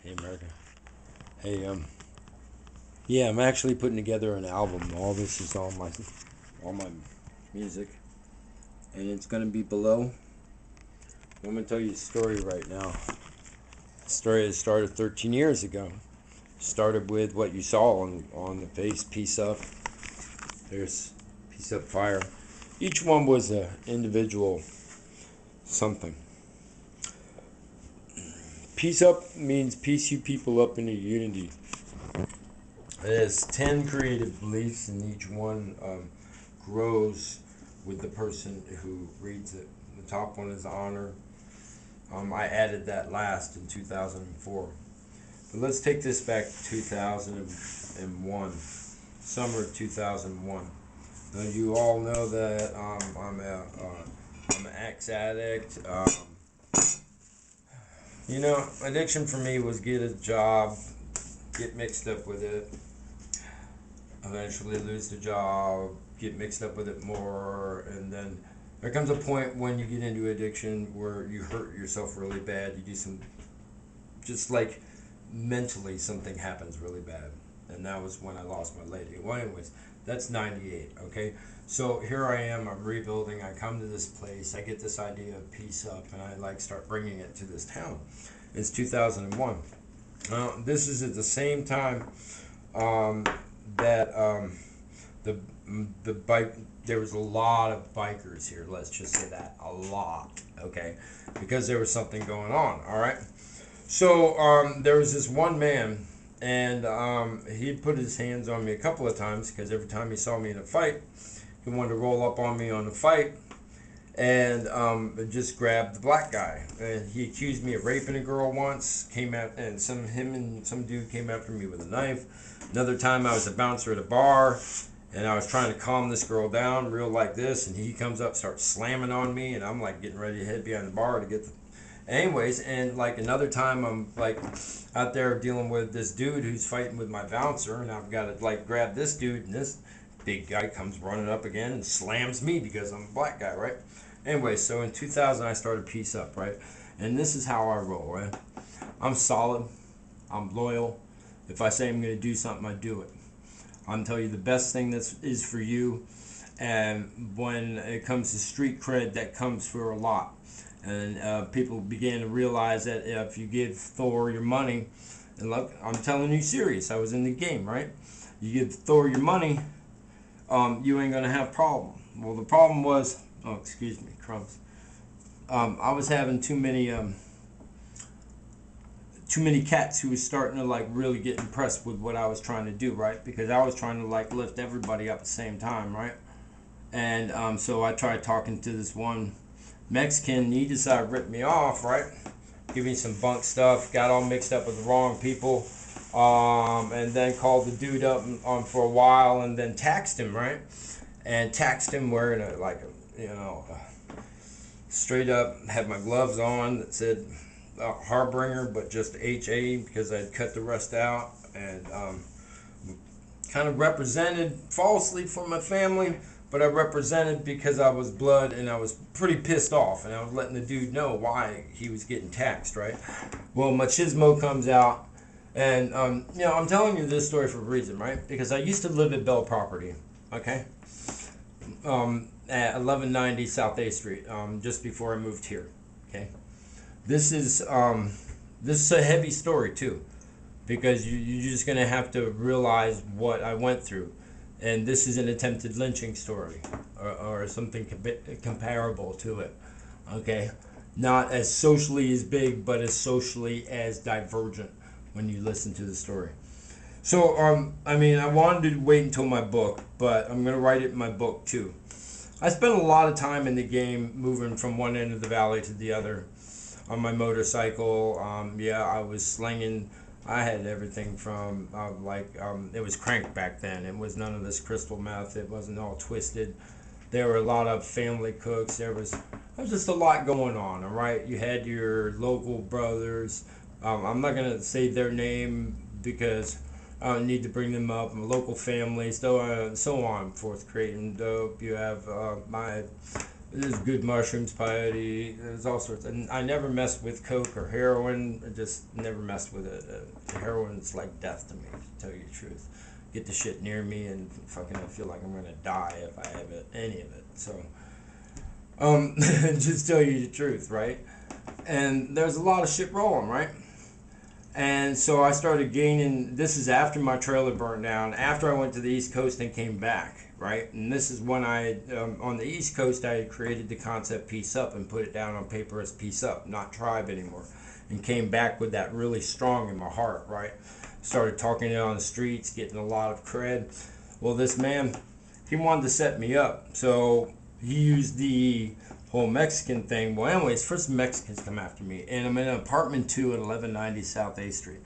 Hey, America. Hey, yeah, I'm actually putting together an album. All this is all my music, and it's gonna be below. I'm gonna tell you a story right now. The story that started 13 years ago. Started with what you saw on the face. Peace up. There's peace up fire. Each one was a individual something. Peace up means peace you people up into unity. There's 10 creative beliefs, and each one grows with the person who reads it. The top one is honor. I added that last in 2004. But let's take this back to 2001, summer of 2001. Now, you all know that I'm an ex-addict. Addiction for me was get a job, get mixed up with it, eventually lose the job, get mixed up with it more, and then there comes a point when you get into addiction where you hurt yourself really bad. You do some, just like mentally something happens really bad. And that was when I lost my lady. Well, anyways, that's 98, okay? So here I am, I'm rebuilding, I come to this place, I get this idea of peace up, and I start bringing it to this town. It's 2001. This is at the same time that the bike, there was a lot of bikers here, let's just say that, a lot, okay? Because there was something going on, all right? So there was this one man, and he'd put his hands on me a couple of times because every time he saw me in a fight, he wanted to roll up on me on the fight and just grab the black guy. And he accused me of raping a girl once, came out, and some dude came after me with a knife. Another time I was a bouncer at a bar, and I was trying to calm this girl down real like this, and he comes up, starts slamming on me, and I'm like getting ready to head behind the bar to get the... Anyways, and like another time I'm like out there dealing with this dude who's fighting with my bouncer, and I've got to like grab this dude, and this big guy comes running up again and slams me because I'm a black guy, right? Anyway, so in 2000 I started Peace Up, right? And this is how I roll, right? I'm solid, I'm loyal. If I say I'm going to do something, I do it. I'm telling you the best thing that is for you, and when it comes to street cred, that comes for a lot. And people began to realize that if you give Thor your money, and look, I'm telling you serious, I was in the game, right? You give Thor your money, you ain't gonna have problem. Well, the problem was, oh, excuse me, crumbs. I was having too many cats who was starting to like really get impressed with what I was trying to do, right? Because I was trying to like lift everybody up at the same time, right? And so I tried talking to this one Mexican. He decided to rip me off, right? Give me some bunk stuff, got all mixed up with the wrong people, and then called the dude up for a while, and then taxed him, right? And taxed him wearing straight up, had my gloves on that said Harbinger, but just HA because I'd cut the rest out, and kind of represented falsely for my family, but I represented because I was blood, and I was pretty pissed off, and I was letting the dude know why he was getting taxed, right? Well, machismo comes out, and I'm telling you this story for a reason, right? Because I used to live at Bell Property, okay? At 1190 South A Street, just before I moved here, okay? This is a heavy story too, because you're just gonna have to realize what I went through. And this is an attempted lynching story, or something comparable to it, okay? Not as socially as big, but as socially as divergent when you listen to the story. So, I wanted to wait until my book, but I'm going to write it in my book too. I spent a lot of time in the game moving from one end of the valley to the other on my motorcycle. I was slinging... I had everything from, it was crank back then. It was none of this crystal meth. It wasn't all twisted. There were a lot of family cooks. There was just a lot going on, all right? You had your local brothers. I'm not going to say their name because I don't need to bring them up. Local families, so on, forth creating dope. You have my There's good mushrooms, peyote. There's all sorts. And I never messed with coke or heroin. I just never messed with it. Heroin's like death to me, to tell you the truth. Get the shit near me and fucking I feel like I'm gonna die if I have it, any of it. So, just tell you the truth, right? And there's a lot of shit rolling, right? And so I started gaining. This is after my trailer burned down. After I went to the East Coast and came back, right? And this is when I, on the East Coast, I had created the concept Peace Up and put it down on paper as Peace Up, not Tribe anymore. And came back with that really strong in my heart, right? Started talking it on the streets, getting a lot of cred. Well, this man, he wanted to set me up. So he used the whole Mexican thing. Well, anyways, first Mexicans come after me. And I'm in an apartment 2 at 1190 South A Street.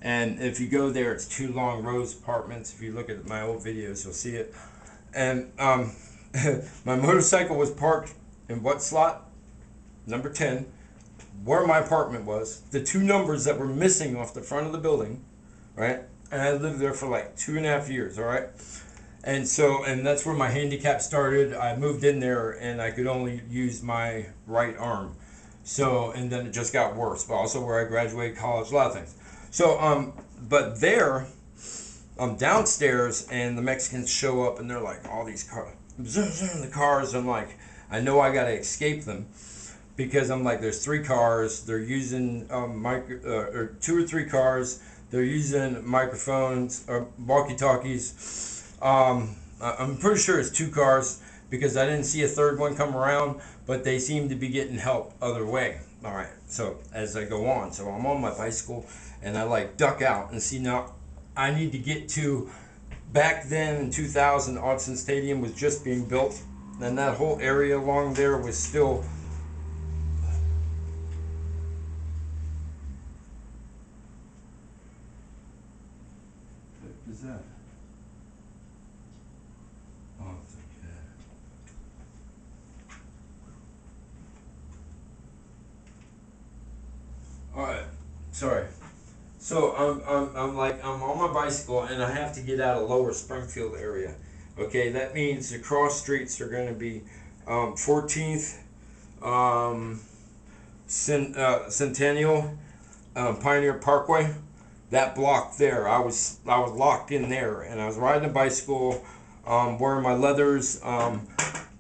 And if you go there, it's 2 long rows of apartments. If you look at my old videos, you'll see it. And my motorcycle was parked in what slot? Number 10, where my apartment was. The 2 numbers that were missing off the front of the building, right? And I lived there for like 2.5 years, all right? And so, and that's where my handicap started. I moved in there and I could only use my right arm. So, and then it just got worse, but also where I graduated college, a lot of things. So, but there, I'm downstairs and the Mexicans show up and they're like, all these cars, the cars. I'm like, I know I got to escape them because I'm like, there's 3 cars. They're using or 2 or 3 cars. They're using microphones or walkie-talkies. I'm pretty sure it's 2 cars because I didn't see a third one come around, but they seem to be getting help other way. All right, so as I go on, so I'm on my bicycle and I like duck out and see now I need to get to, back then in 2000, Autzen Stadium was just being built and that whole area along there was still. What is that? Oh, it's okay. All right, sorry. So I'm on my bicycle and I have to get out of Lower Springfield area. Okay, that means the cross streets are going to be 14th, Centennial, Pioneer Parkway. That block there, I was locked in there, and I was riding a bicycle, wearing my leathers,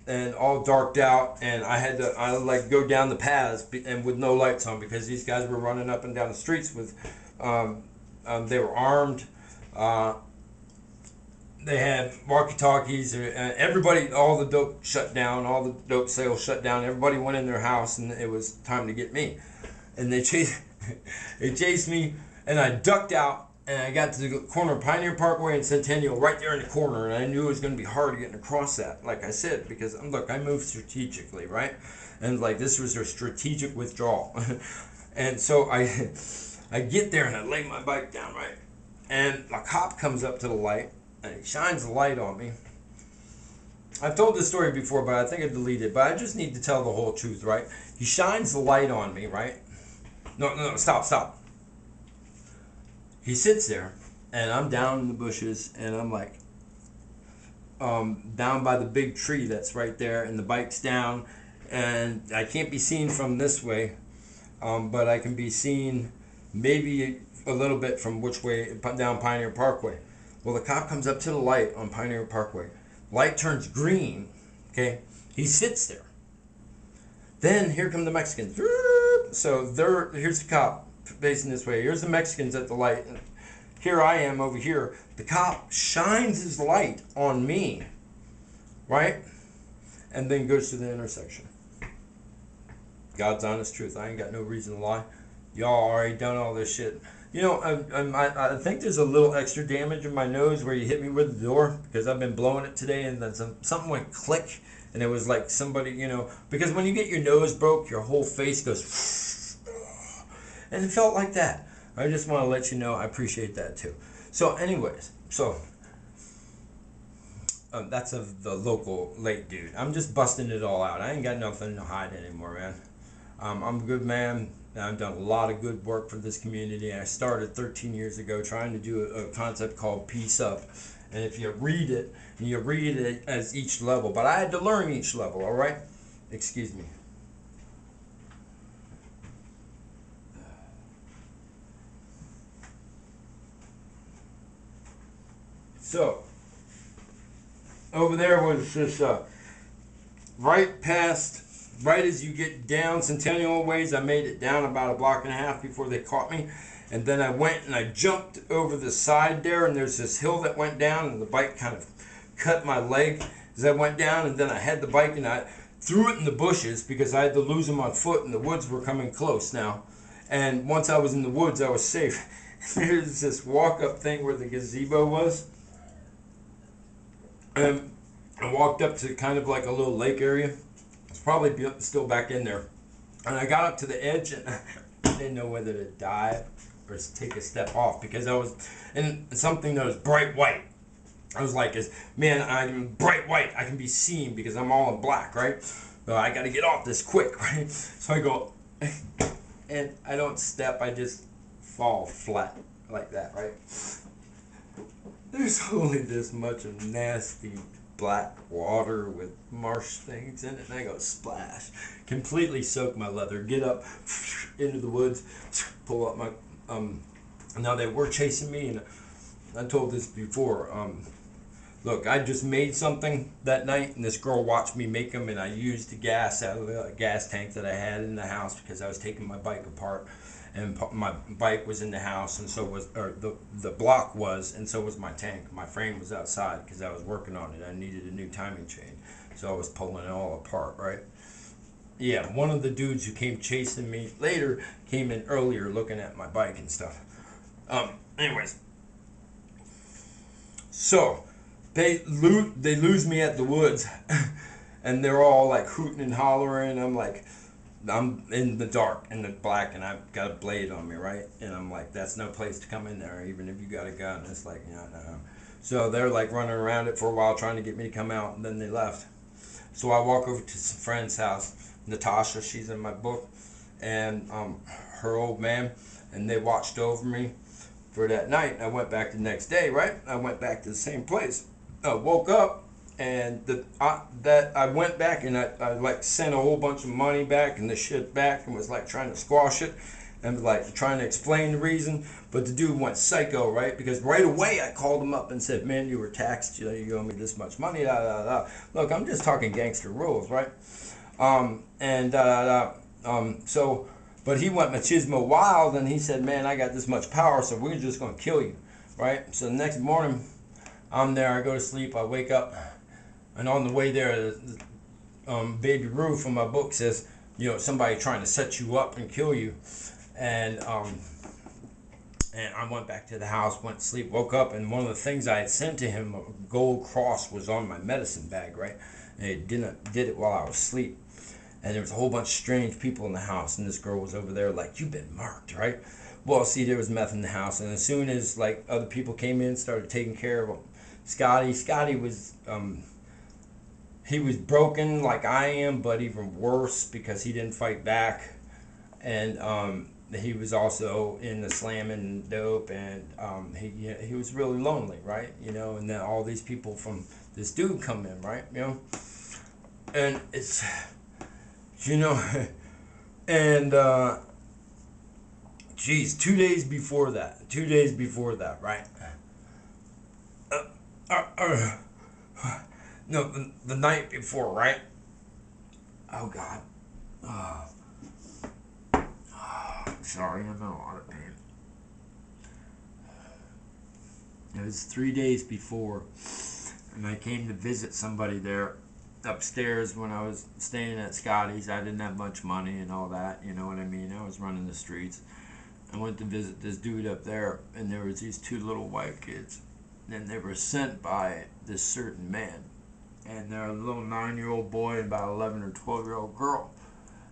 and all darked out, and I like go down the paths and with no lights on because these guys were running up and down the streets with, they were armed, they had walkie-talkies, everybody, all the dope shut down, all the dope sales shut down, everybody went in their house, and it was time to get me, and they chased me. And I ducked out, and I got to the corner of Pioneer Parkway and Centennial, right there in the corner, and I knew it was going to be hard getting across that, like I said, because, look, I moved strategically, right? And, like, this was a strategic withdrawal. And so I get there, and I lay my bike down, right? And a cop comes up to the light, and he shines the light on me. I've told this story before, but I think I deleted it, but I just need to tell the whole truth, right? He shines the light on me, right? No, stop. He sits there, and I'm down in the bushes, and I'm like, down by the big tree that's right there, and the bike's down, and I can't be seen from this way, but I can be seen maybe a little bit from which way, down Pioneer Parkway. Well, the cop comes up to the light on Pioneer Parkway. Light turns green, okay? He sits there. Then here come the Mexicans. So here's the cop facing this way. Here's the Mexicans at the light. Here I am over here. The cop shines his light on me, right? And then goes to the intersection. God's honest truth. I ain't got no reason to lie. Y'all already done all this shit. You know, I think there's a little extra damage in my nose where you hit me with the door because I've been blowing it today, and then something went click, and it was like somebody, you know, because when you get your nose broke, your whole face goes, and it felt like that. I just want to let you know I appreciate that too. So anyways, that's the local late dude. I'm just busting it all out. I ain't got nothing to hide anymore, man. I'm a good man. I've done a lot of good work for this community. I started 13 years ago trying to do a concept called Peace Up. And if you read it, and you read it as each level, but I had to learn each level, all right? Excuse me. So, over there was this, right as you get down Centennial Ways, I made it down about a block and a half before they caught me. And then I went and I jumped over the side there, and there's this hill that went down, and the bike kind of cut my leg as I went down. And then I had the bike and I threw it in the bushes because I had to lose them on foot, and the woods were coming close now. And once I was in the woods, I was safe. There's this walk-up thing where the gazebo was. And I walked up to kind of like a little lake area. It's probably still back in there. And I got up to the edge, and I didn't know whether to dive or take a step off because I was in something that was bright white. I was like, man, I'm bright white. I can be seen because I'm all in black, right? So I got to get off this quick, right? So I go, and I don't step. I just fall flat like that, right? There's only this much of nasty black water with marsh things in it, and I go splash, completely soak my leather, get up into the woods, pull up my now they were chasing me, and I told this before, look, I just made something that night, and this girl watched me make them, and I used the gas out of the gas tank that I had in the house because I was taking my bike apart, and my bike was in the house, and so was, or the block was, and so was my tank. My frame was outside because I was working on it. I needed a new timing chain, so I was pulling it all apart, right? Yeah, one of the dudes who came chasing me later came in earlier looking at my bike and stuff. Anyways, so they lose me at the woods, and they're all like hooting and hollering. I'm in the dark, in the black, and I've got a blade on me, right? And I'm like, that's no place to come in there, even if you got a gun. It's like, yeah, no. So they're like running around it for a while, trying to get me to come out, and then they left. So I walk over to some friend's house, Natasha, she's in my book, and her old man, and they watched over me for that night. I went back the next day, right? I went back to the same place. I woke up, and I went back, and I like sent a whole bunch of money back and the shit back, and was like trying to squash it and like trying to explain the reason, but the dude went psycho, right? Because right away I called him up and said, man, you were taxed, you owe me this much money, da, da, da. Look, I'm just talking gangster rules, right? So, but he went machismo wild, and he said, man, I got this much power, so we're just going to kill you, right? So the next morning, I'm there, I go to sleep, I wake up, and on the way there, Baby Rue from my book says, somebody trying to set you up and kill you. And I went back to the house, went to sleep, woke up, and one of the things I had sent to him, a gold cross, was on my medicine bag, right? And it did it while I was asleep. And there was a whole bunch of strange people in the house, and this girl was over there like, you've been marked, right? Well, see, there was meth in the house, and as soon as like other people came in, started taking care of him. Scotty was he was broken like I am, but even worse because he didn't fight back, and he was also in the slamming dope, and he was really lonely, right? And then all these people from this dude come in, right? And it's and geez, 2 days before that, right? No, the night before, right? Oh God. Sorry, I'm in a lot of pain. It was 3 days before, and I came to visit somebody there upstairs when I was staying at Scotty's. I didn't have much money and all that, you know what I mean? I was running the streets. I went to visit this dude up there, and there was these two little white kids, and they were sent by this certain man, and they're a little 9-year-old boy and about 11 or 12-year-old girl,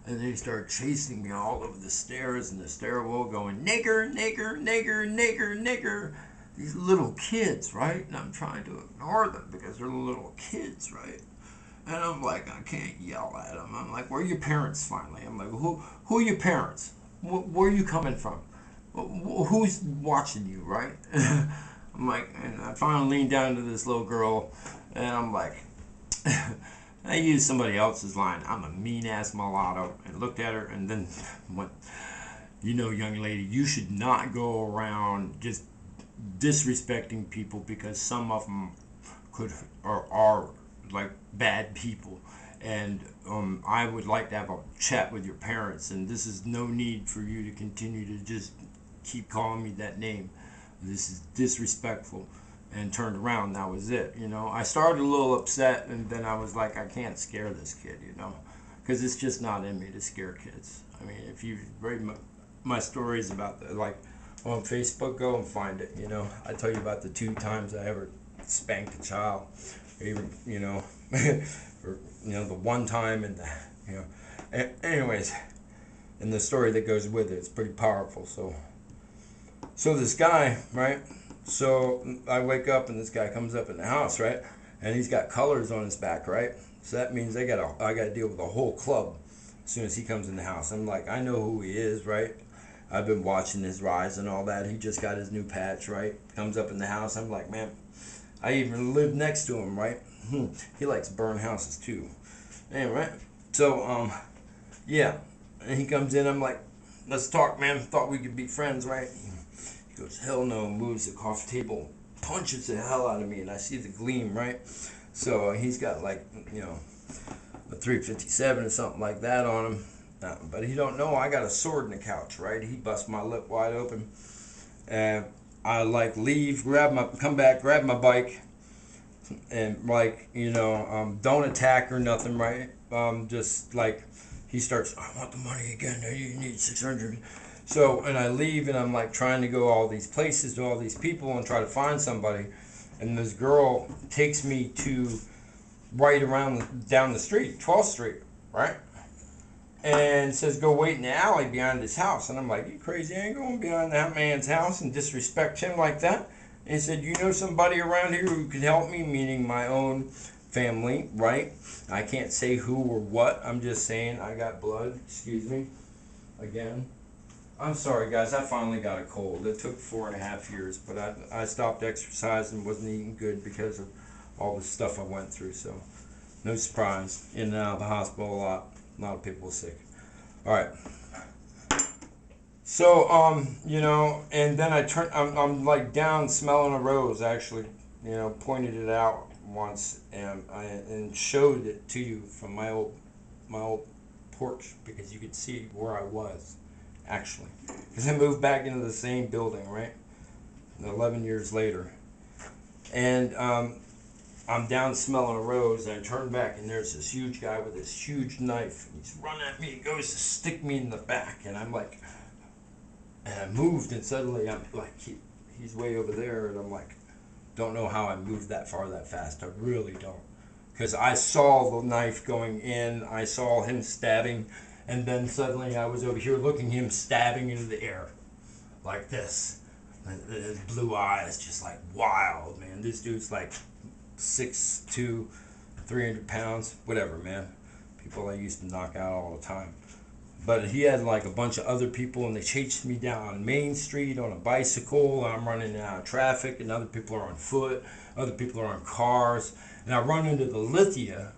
and they started chasing me all over the stairs and the stairwell, going nigger, nigger, nigger, nigger, nigger. These little kids, right? And I'm trying to ignore them because they're little kids, right? And I'm like, I can't yell at them. I'm like, where are your parents finally? I'm like, who are your parents? Where are you coming from? Who's watching you, right? I'm like, and I finally leaned down to this little girl, and I'm like, I used somebody else's line, I'm a mean ass mulatto, and looked at her and then went, you know, young lady, you should not go around just disrespecting people because some of them could or are like bad people. And I would like to have a chat with your parents, and this is no need for you to continue to just keep calling me that name. This is disrespectful. And turned around, that was it, you know. I started a little upset, and then I was like, I can't scare this kid, you know, because it's just not in me to scare kids. I mean, if you read my stories about the, like, on Facebook, go and find it, you know. I tell you about the 2 times I ever spanked a child, or even, you know, or, you know, the 1 time and the, you know. Anyways, and the story that goes with it, it's pretty powerful. So this guy, right? So I wake up and this guy comes up in the house, right? And he's got colors on his back, right? So that means I got to deal with a whole club as soon as he comes in the house. I'm like, I know who he is, right? I've been watching his rise and all that. He just got his new patch, right? Comes up in the house. I'm like, man, I even live next to him, right? He likes burn houses too. Anyway, so yeah, and he comes in. I'm like, let's talk, man. Thought we could be friends, right? He goes, hell no, moves the coffee table, punches the hell out of me, and I see the gleam, right? So he's got like, you know, a 357 or something like that on him. But he don't know I got a sword in the couch, right? He busts my lip wide open. And I like leave, come back, grab my bike, and like, you know, don't attack or nothing, right? Just like, he starts, I want the money again, you need 600. So, and I leave, and I'm like trying to go all these places to all these people and try to find somebody. And this girl takes me to right around down the street, 12th Street, right? And says, go wait in the alley behind his house. And I'm like, you crazy, I ain't going behind that man's house and disrespect him like that. And he said, you know somebody around here who could help me, meaning my own family, right? I can't say who or what. I'm just saying I got blood. Excuse me. Again. I'm sorry, guys. I finally got a cold. It took 4.5 years, but I stopped exercising, wasn't eating good because of all the stuff I went through. So, no surprise. In and out of the hospital a lot. A lot of people sick. All right. So, you know, and then I'm like down smelling a rose, actually, you know, pointed it out once and showed it to you from my old porch because you could see where I was. Actually, because I moved back into the same building, right? 11 years later, and I'm down smelling a rose, and I turn back, and there's this huge guy with this huge knife, and he's running at me, he goes to stick me in the back, and I'm like, and I moved, and suddenly I'm like, he's way over there, and I'm like, don't know how I moved that far that fast, I really don't, because I saw the knife going in, I saw him stabbing. And then suddenly I was over here looking him stabbing into the air. Like this. His blue eyes just like wild, man. This dude's like 6'2", 300 pounds. Whatever, man. People I used to knock out all the time. But he had like a bunch of other people, and they chased me down Main Street on a bicycle. I'm running out of traffic, and other people are on foot. Other people are on cars. And I run into the Lithia.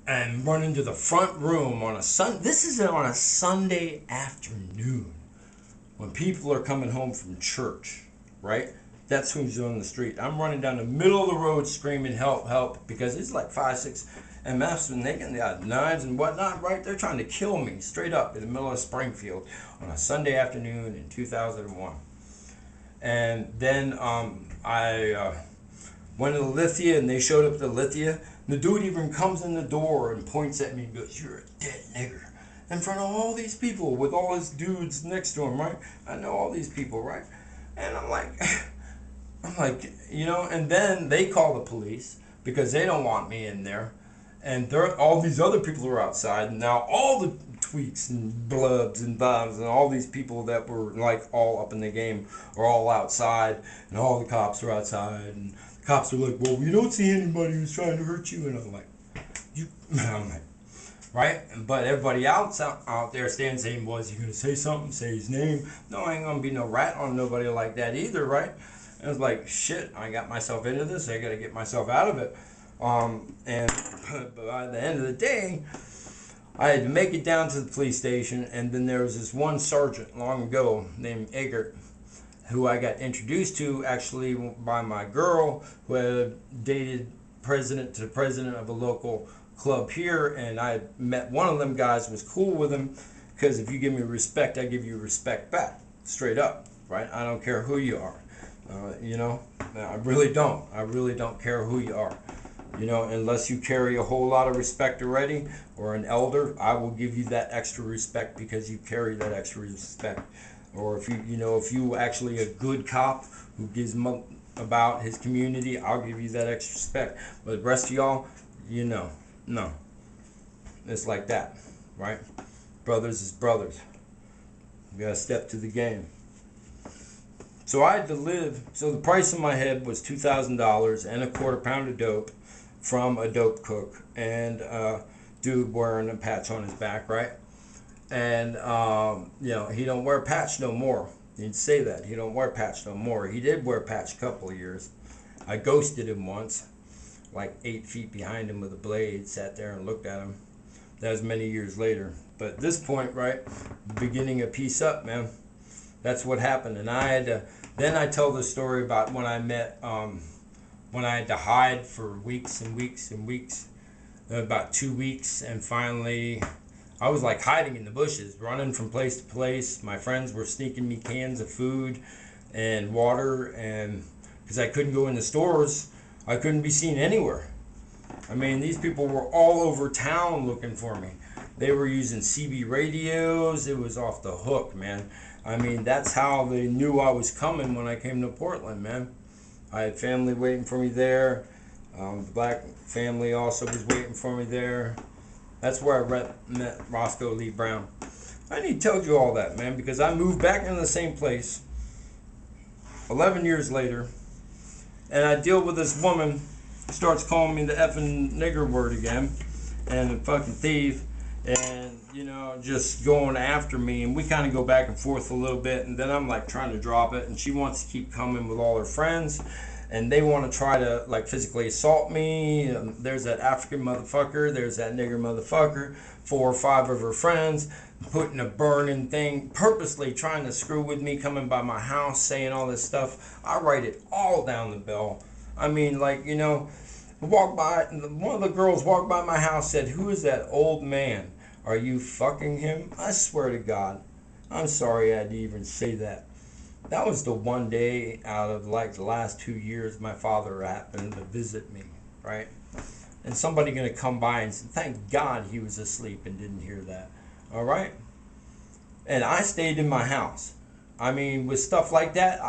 And run into the front room on this is on a Sunday afternoon when people are coming home from church, right? That's who's on the street. I'm running down the middle of the road screaming help, help, because it's like 5-6 MFs and they got knives and whatnot, right? They're trying to kill me straight up in the middle of Springfield on a Sunday afternoon in 2001. And then I went to the Lithia, and they showed up at the Lithia. The dude even comes in the door and points at me and goes, you're a dead nigger. In front of all these people with all his dudes next to him, right? I know all these people, right? And I'm like, you know, and then they call the police because they don't want me in there. And all these other people are outside. And now all the tweaks and blubs and bombs and all these people that were like all up in the game are all outside. And all the cops are outside. And cops are like, well, we don't see anybody who's trying to hurt you. And I'm like, I'm like, right? But everybody else out there standing saying, well, is he going to say something, say his name? No, I ain't going to be no rat on nobody like that either, right? And it's like, shit, I got myself into this. I got to get myself out of it. And by the end of the day, I had to make it down to the police station, and then there was this one sergeant long ago named Eggert, who I got introduced to actually by my girl, who had dated the president of a local club here, and I met one of them guys, was cool with him, because if you give me respect, I give you respect back, straight up, right? I don't care who you are, you know, I really don't care who you are, you know, unless you carry a whole lot of respect already, or an elder, I will give you that extra respect because you carry that extra respect. Or if if you actually a good cop who gives about his community, I'll give you that extra respect. But the rest of y'all, no, it's like that, right? Brothers is brothers. You gotta step to the game. So I had to live. So the price in my head was $2,000 and a quarter pound of dope from a dope cook and dude wearing a patch on his back, right? And he don't wear patch no more. He'd say that he don't wear patch no more. He did wear patch a couple of years. I ghosted him once, like 8 feet behind him with a blade, sat there and looked at him. That was many years later. But at this point, right, beginning a piece up, man. That's what happened. And I had to, then I tell the story about when I met, when I had to hide for weeks and weeks and weeks, about 2 weeks, and finally I was like hiding in the bushes, running from place to place. My friends were sneaking me cans of food and water, and because I couldn't go in the stores, I couldn't be seen anywhere. I mean, these people were all over town looking for me. They were using CB radios. It was off the hook, man. I mean, that's how they knew I was coming when I came to Portland, man. I had family waiting for me there. The black family also was waiting for me there. That's where I met Roscoe Lee Brown. I need to tell you all that, man, because I moved back into the same place 11 years later, and I deal with this woman who starts calling me the effing nigger word again, and a fucking thief, and, just going after me, and we kind of go back and forth a little bit, and then I'm, like, trying to drop it, and she wants to keep coming with all her friends, and they want to try to like physically assault me. There's that African motherfucker, there's that nigger motherfucker, 4 or 5 of her friends putting a burning thing, purposely trying to screw with me, coming by my house, saying all this stuff. I write it all down the bell. I mean, like, walk by, one of the girls walked by my house, said, "Who is that old man? Are you fucking him?" I swear to God, I'm sorry I had to even say that. That was the one day out of like the last 2 years my father happened to visit me, right? And somebody going to come by and say, thank God he was asleep and didn't hear that, all right? And I stayed in my house. I mean, with stuff like that,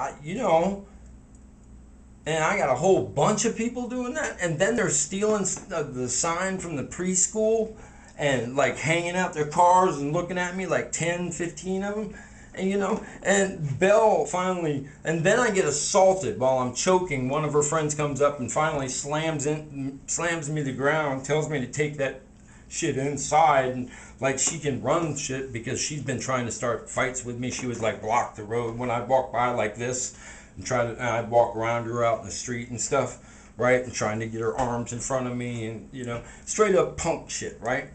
and I got a whole bunch of people doing that, and then they're stealing the sign from the preschool and like hanging out their cars and looking at me, like 10, 15 of them. And and Belle finally, and then I get assaulted while I'm choking. One of her friends comes up and finally slams me to the ground, tells me to take that shit inside, and like she can run shit because she's been trying to start fights with me. She was like block the road when I'd walk by like this and I'd walk around her out in the street and stuff, right? And trying to get her arms in front of me and straight up punk shit, right?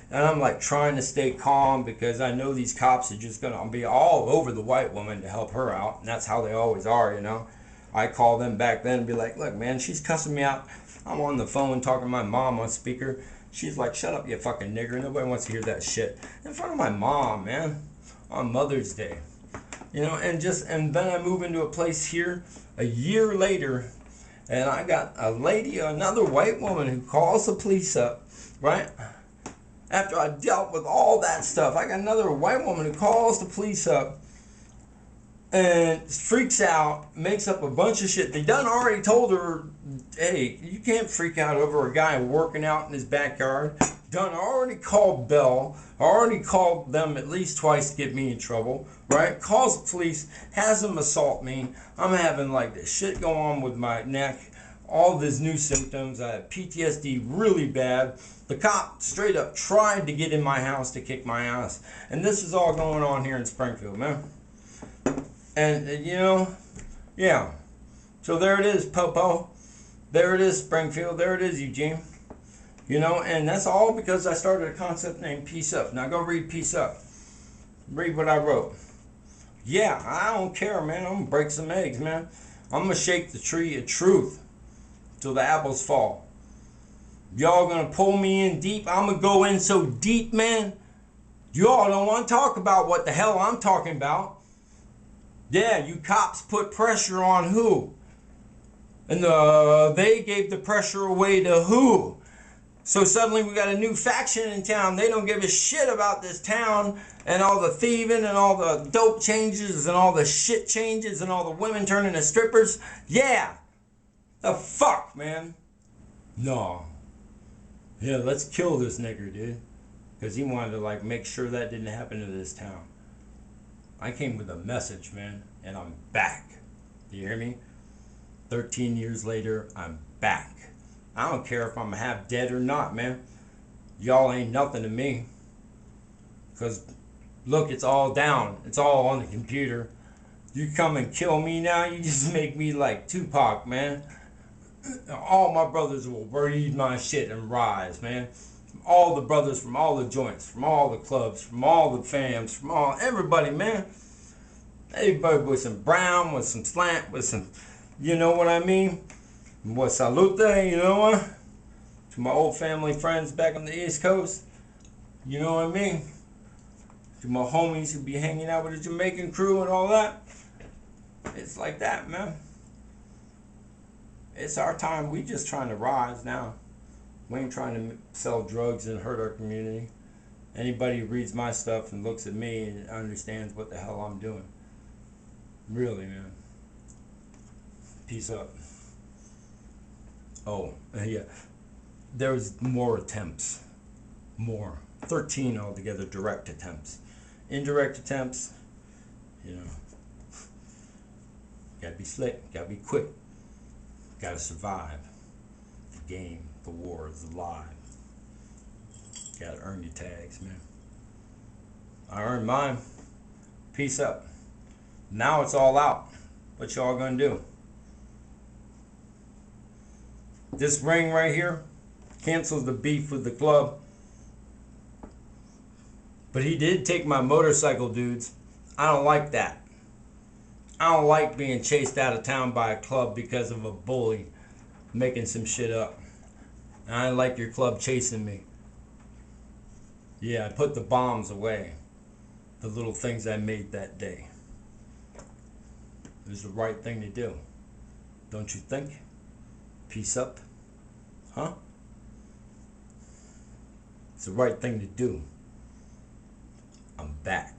And I'm like trying to stay calm because I know these cops are just going to be all over the white woman to help her out. And that's how they always are, I call them back then and be like, look, man, she's cussing me out. I'm on the phone talking to my mom on speaker. She's like, shut up, you fucking nigger. Nobody wants to hear that shit. In front of my mom, man, on Mother's Day. And then I move into a place here a year later, and I got a lady, another white woman who calls the police up, right? After I dealt with all that stuff, I got another white woman who calls the police up and freaks out, makes up a bunch of shit. They done already told her, hey, you can't freak out over a guy working out in his backyard. Done already called Belle, already called them at least twice to get me in trouble, right? Calls the police, has them assault me. I'm having like this shit go on with my neck, all these new symptoms. I have PTSD really bad. The cop straight up tried to get in my house to kick my ass. And this is all going on here in Springfield, man. And, yeah. So there it is, Popo. There it is, Springfield. There it is, Eugene. You know, and that's all because I started a concept named Peace Up. Now go read Peace Up. Read what I wrote. Yeah, I don't care, man. I'm gonna break some eggs, man. I'm gonna shake the tree of truth till the apples fall. Y'all gonna pull me in deep. I'm gonna go in so deep, man. Y'all don't want to talk about what the hell I'm talking about. Yeah, you cops put pressure on who? And they gave the pressure away to who? So suddenly we got a new faction in town. They don't give a shit about this town and all the thieving and all the dope changes and all the shit changes and all the women turning to strippers. Yeah. The fuck, man? No. Yeah, let's kill this nigger, dude. Because he wanted to, like, make sure that didn't happen to this town. I came with a message, man. And I'm back. You hear me? 13 years later, I'm back. I don't care if I'm half dead or not, man. Y'all ain't nothing to me. Because, look, it's all down. It's all on the computer. You come and kill me now, you just make me like Tupac, man. All my brothers will read my shit and rise, man. All the brothers from all the joints, from all the clubs, from all the fams, from all everybody, man. Everybody with some brown, with some slant, with some, you know what I mean? What salute, you know what? To my old family friends back on the East Coast, you know what I mean? To my homies who be hanging out with the Jamaican crew and all that. It's like that, man. It's our time. We just trying to rise now. We ain't trying to sell drugs and hurt our community. Anybody who reads my stuff and looks at me and understands what the hell I'm doing. Really, man. Peace up. Oh, yeah. There's more attempts. More. 13 altogether direct attempts. Indirect attempts, you know. Gotta be slick. Gotta be quick. Gotta survive. The game, the war is alive. Gotta earn your tags, man. I earned mine. Peace up. Now it's all out. What y'all gonna do? This ring right here cancels the beef with the club. But he did take my motorcycle, dudes. I don't like that. I don't like being chased out of town by a club because of a bully making some shit up. And I don't like your club chasing me. Yeah, I put the bombs away. The little things I made that day. It was the right thing to do. Don't you think? Peace up. Huh? It's the right thing to do. I'm back.